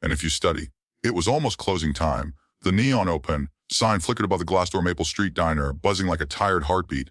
And if you study, it was almost closing time. The neon open sign flickered above the glass door Maple Street diner, buzzing like a tired heartbeat.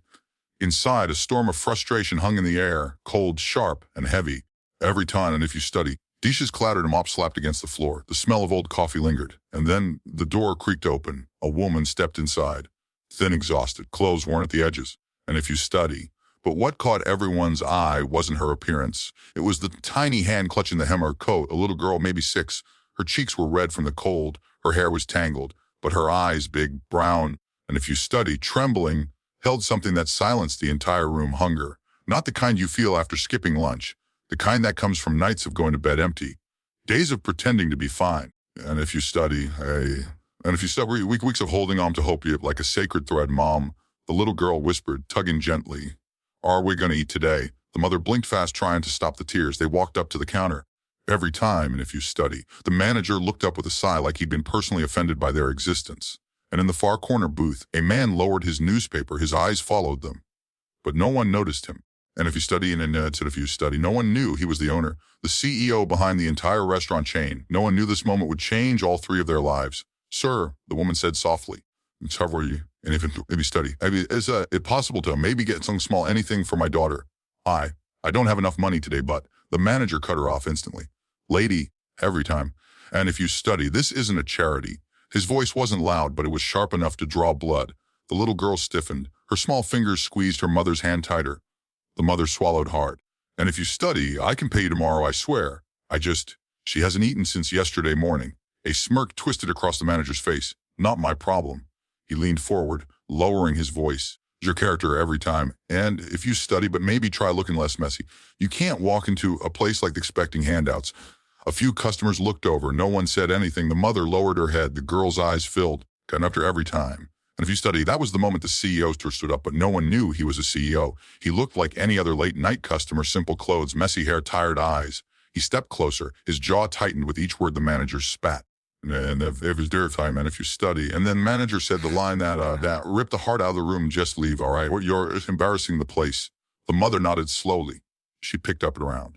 Inside, a storm of frustration hung in the air, cold, sharp, and heavy. Every time, and if you study, dishes clattered and mops slapped against the floor. The smell of old coffee lingered. And then the door creaked open. A woman stepped inside. Thin, exhausted, clothes worn at the edges. And if you study. But what caught everyone's eye wasn't her appearance. It was the tiny hand clutching the hem of her coat, a little girl, maybe 6. Her cheeks were red from the cold. Her hair was tangled. But her eyes, big, brown, and if you study, trembling, held something that silenced the entire room: hunger. Not the kind you feel after skipping lunch. The kind that comes from nights of going to bed empty. Days of pretending to be fine. And if you study, weeks of holding on to hope like a sacred thread. Mom, the little girl whispered, tugging gently. Are we going to eat today? The mother blinked fast, trying to stop the tears. They walked up to the counter. Every time, and if you study, the manager looked up with a sigh like he'd been personally offended by their existence. And in the far corner booth, a man lowered his newspaper. His eyes followed them. But no one noticed him. And if you study, no one knew he was the owner, the CEO behind the entire restaurant chain. No one knew this moment would change all 3 of their lives. Sir, the woman said softly, it's however you, and if you study, is it possible to maybe get something small, anything for my daughter? I don't have enough money today, but the manager cut her off instantly. Lady, every time. And if you study, this isn't a charity. His voice wasn't loud, but it was sharp enough to draw blood. The little girl stiffened. Her small fingers squeezed her mother's hand tighter. The mother swallowed hard. And if you study, I can pay you tomorrow, I swear. She hasn't eaten since yesterday morning. A smirk twisted across the manager's face. Not my problem. He leaned forward, lowering his voice. Your character every time. And if you study, but maybe try looking less messy. You can't walk into a place like expecting handouts. A few customers looked over. No one said anything. The mother lowered her head. The girl's eyes filled. Got up to every time. And if you study, that was the moment the CEO stood up, but no one knew he was a CEO. He looked like any other late-night customer, simple clothes, messy hair, tired eyes. He stepped closer. His jaw tightened with each word the manager spat. And if it was their time, and if you study. And then manager said the line that ripped the heart out of the room, just leave, all right? You're embarrassing the place. The mother nodded slowly. She picked up and around.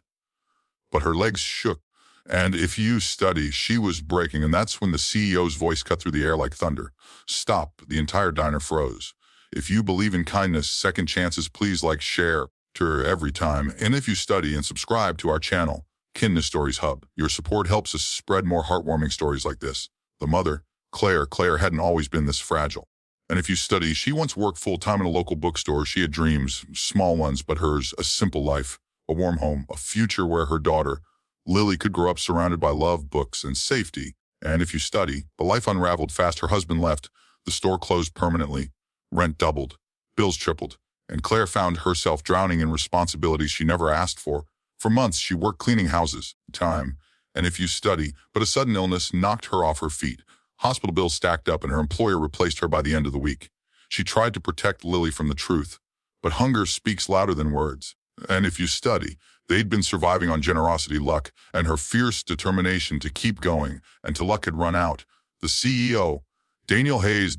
But her legs shook. And if you study, she was breaking, and that's when the CEO's voice cut through the air like thunder. Stop. The entire diner froze. If you believe in kindness, second chances, please like, share to her every time. And if you study and subscribe to our channel, Kindness Stories Hub. Your support helps us spread more heartwarming stories like this. The mother, Claire hadn't always been this fragile. And if you study, she once worked full-time in a local bookstore. She had dreams, small ones, but hers, a simple life, a warm home, a future where her daughter, Lily, could grow up surrounded by love, books, and safety. And if you study, but life unraveled fast. Her husband left. The store closed permanently. Rent doubled. Bills tripled. And Claire found herself drowning in responsibilities she never asked for. For months, she worked cleaning houses. Time. And if you study, but a sudden illness knocked her off her feet. Hospital bills stacked up, and her employer replaced her by the end of the week. She tried to protect Lily from the truth. But hunger speaks louder than words. And if you study, they'd been surviving on generosity, luck, and her fierce determination to keep going, and till luck had run out. The CEO, Daniel Hayes,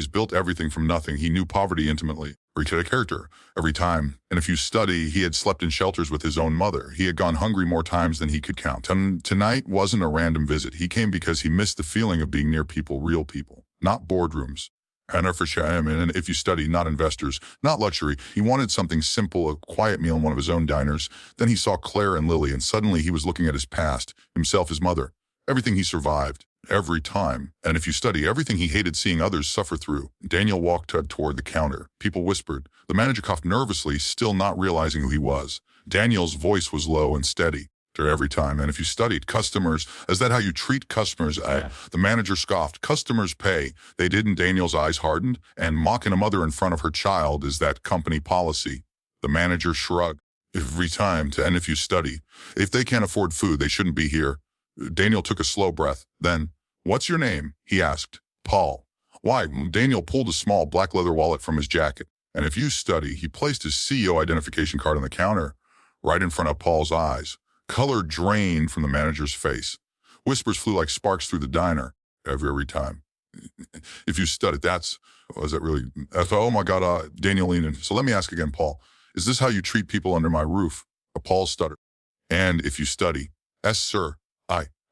built everything from nothing. He knew poverty intimately. He had a character every time. And if you study, he had slept in shelters with his own mother. He had gone hungry more times than he could count. And tonight wasn't a random visit. He came because he missed the feeling of being near people, real people, not boardrooms. And if you study, not investors, not luxury. He wanted something simple, a quiet meal in one of his own diners. Then he saw Claire and Lily, and suddenly he was looking at his past, himself, his mother, everything he survived, every time. And if you study, everything he hated seeing others suffer through. Daniel walked toward the counter. People whispered. The manager coughed nervously, still not realizing who he was. Daniel's voice was low and steady. Every time. And if you studied customers, is that how you treat customers? The manager scoffed. Customers pay. They didn't. Daniel's eyes hardened. And mocking a mother in front of her child, is that company policy? The manager shrugged. Every time. And if you study, if they can't afford food, they shouldn't be here. Daniel took a slow breath. Then, what's your name? He asked. Paul. Why? Daniel pulled a small black leather wallet from his jacket. And if you study, he placed his CEO identification card on the counter, right in front of Paul's eyes. Color drained from the manager's face. Whispers flew like sparks through the diner every time. If you studied, oh my God, Daniel leaned in. So let me ask again, Paul, is this how you treat people under my roof? Paul stuttered. And if you study, yes, sir,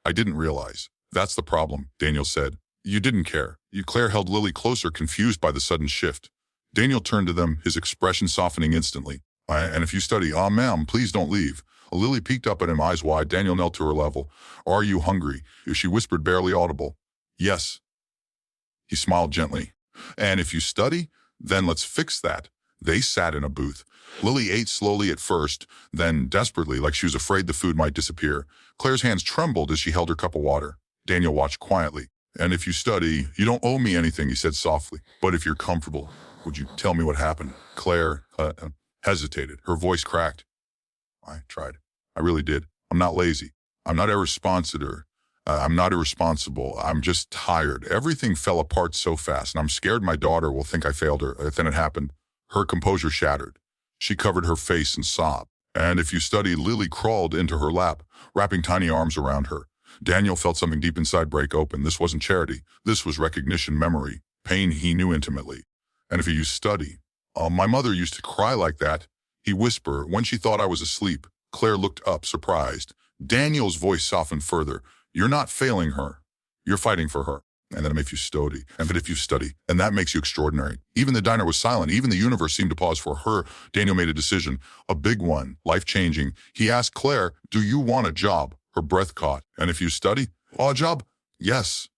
I didn't realize. That's the problem, Daniel said. You didn't care. Claire held Lily closer, confused by the sudden shift. Daniel turned to them, his expression softening instantly. And if you study, ma'am, please don't leave. Lily peeked up at him, eyes wide. Daniel knelt to her level. Are you hungry? She whispered, barely audible. Yes. He smiled gently. And if you study, then let's fix that. They sat in a booth. Lily ate slowly at first, then desperately, like she was afraid the food might disappear. Claire's hands trembled as she held her cup of water. Daniel watched quietly. And if you study, you don't owe me anything, he said softly. But if you're comfortable, would you tell me what happened? Claire hesitated. Her voice cracked. I tried. I really did. I'm not lazy. I'm not irresponsible. I'm not irresponsible. I'm just tired. Everything fell apart so fast, and I'm scared my daughter will think I failed her. Then it happened. Her composure shattered. She covered her face and sobbed. And if you study, Lily crawled into her lap, wrapping tiny arms around her. Daniel felt something deep inside break open. This wasn't charity. This was recognition, memory, pain he knew intimately. And if you study, my mother used to cry like that, he whispered, when she thought I was asleep. Claire looked up, surprised. Daniel's voice softened further. You're not failing her. You're fighting for her. And then if you study, and that makes you extraordinary. Even the diner was silent. Even the universe seemed to pause for her. Daniel made a decision, a big one, life-changing. He asked Claire, do you want a job? Her breath caught. And if you study, a job? Yes.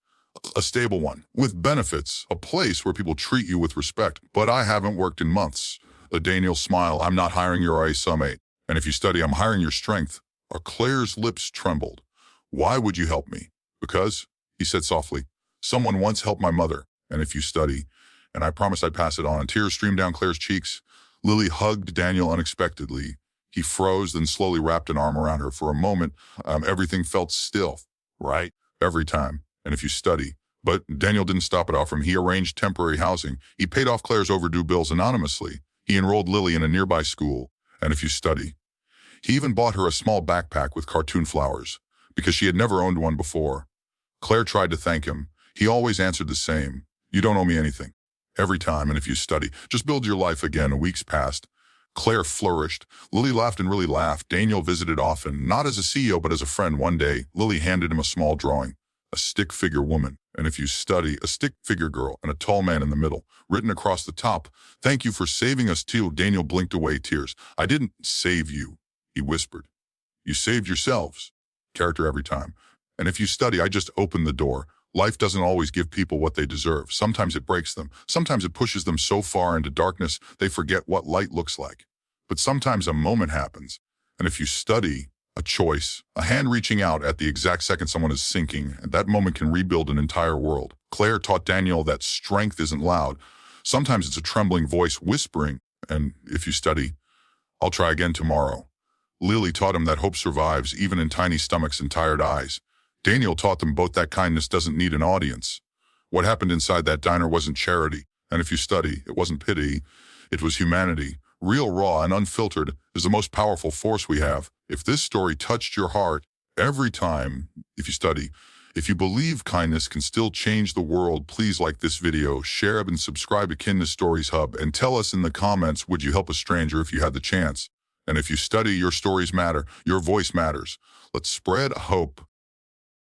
A stable one, with benefits, a place where people treat you with respect. But I haven't worked in months. Daniel smiled. I'm not hiring your summate. And if you study, I'm hiring your strength. Claire's lips trembled. Why would you help me? Because, he said softly, someone once helped my mother. And if you study, and I promised I'd pass it on. And tears streamed down Claire's cheeks. Lily hugged Daniel unexpectedly. He froze, then slowly wrapped an arm around her. For a moment, everything felt still, right? Every time. And if you study. But Daniel didn't stop it off from. He arranged temporary housing. He paid off Claire's overdue bills anonymously. He enrolled Lily in a nearby school. And if you study. He even bought her a small backpack with cartoon flowers, because she had never owned one before. Claire tried to thank him. He always answered the same. You don't owe me anything. Every time, and if you study, just build your life again. Weeks passed. Claire flourished. Lily laughed and really laughed. Daniel visited often, not as a CEO, but as a friend. One day, Lily handed him a small drawing, a stick figure woman. And if you study, a stick figure girl and a tall man in the middle. Written across the top, thank you for saving us too. Daniel blinked away tears. I didn't save you, he whispered. You saved yourselves. Character every time. And if you study, I just opened the door. Life doesn't always give people what they deserve. Sometimes it breaks them. Sometimes it pushes them so far into darkness, they forget what light looks like. But sometimes a moment happens. And if you study, a choice, a hand reaching out at the exact second someone is sinking, and that moment can rebuild an entire world. Claire taught Daniel that strength isn't loud. Sometimes it's a trembling voice whispering, and if you study, I'll try again tomorrow. Lily taught him that hope survives, even in tiny stomachs and tired eyes. Daniel taught them both that kindness doesn't need an audience. What happened inside that diner wasn't charity, and if you study, it wasn't pity, it was humanity. Real, raw, and unfiltered is the most powerful force we have. If this story touched your heart, every time, if you study, if you believe kindness can still change the world, please like this video, share it, and subscribe to Kindness Stories Hub, and tell us in the comments, would you help a stranger if you had the chance? And if you study, your stories matter, your voice matters. Let's spread hope.